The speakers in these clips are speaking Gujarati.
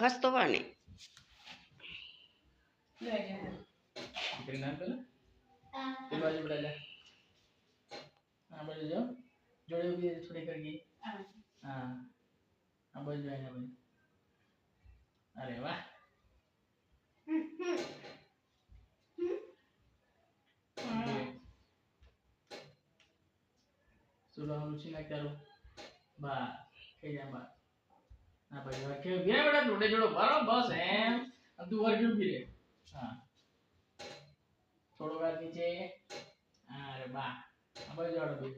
ખસતો વાને कितना पहले फिर बाजू बढ़ा जा हाँ बाजू जाओ जोड़े भी थोड़ी करके हाँ हाँ बाजू आए ना बाजू अरे वाह सुबह हम रुचि ना करो बा कहीं जा बा हाँ बाजू के बिना बेटा जोड़े जोड़ो बारो बस है अब तू और क्यों गिरे हाँ थोड़ा बार नीचे अरे वाह अब जोड़ो बीच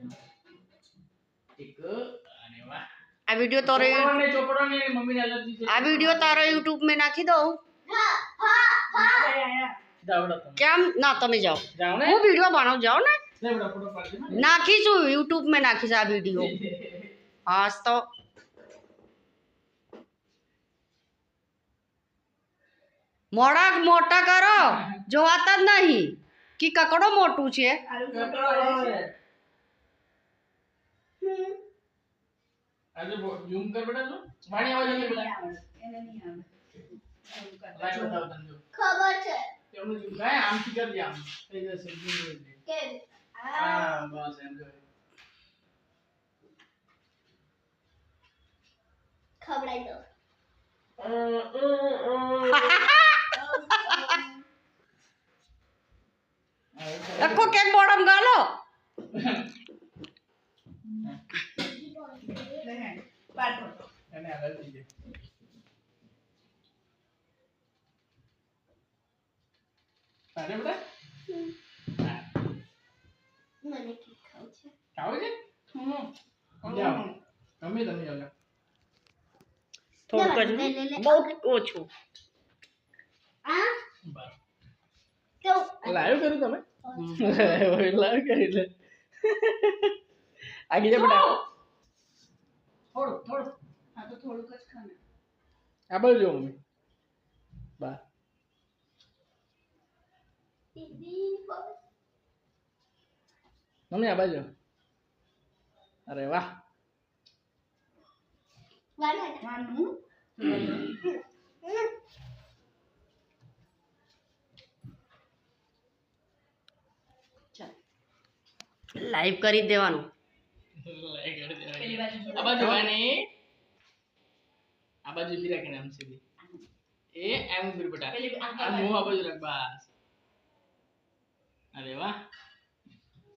ठीक अरे वाह આ વિડિયો તારો ચોપડો ને મમ્મી ને એલર્જી છે આ વિડિયો તારો YouTube में નાખી દઉં જાવડા તમે કેમ ના તમે જાઓ જાવ ને હું વિડિયો બનાવ જાઓ ને લે બડા ફોટો પાડી દે નાખીશું YouTube में નાખીશ આ વિડિયો હાસ તો મોડા મોટા કરો જોવાતા જ નહીં કે કકડો મોટું છે આજે ઝૂમ કર બેટા તું વાણી આવાજ આવે બેટા એને નહીં આવે લાઈવ બતાવ તને ખબર છે તેનું ઝૂમ કાય આમ થી કર દે આમ થઈ જશે ઝૂમ દે કે હા બસ એમ જો ખવડાઈ દો અકો કેક બોડમ ગાલો પાટો એને આગળ દીજે તારે બેટા મને કે ખાવ છે ખાવ છે જાઓ તમે જાઓ થોડુંક જ બહુ ઓછું આ બસ કેવું લાઈવ કર્યું તમે લાઈવ કરી લે આગી જા બેટા થોડું થોડું આ તો થોડુંક જ ખાના આ બાજુ જો મમ્મી બા દીદી બસ મમ્મી આ બાજુ અરે વાહ વાનું લાઈવ કરી દેવાનું પેલી બાજુ આ બાજુ વાણી આ બાજુ ઊભી રાખીને આમ સીધી એ એમ ઊભી બેટા પેલી આ મું આ બાજુ રાખ બસ અરે વાહ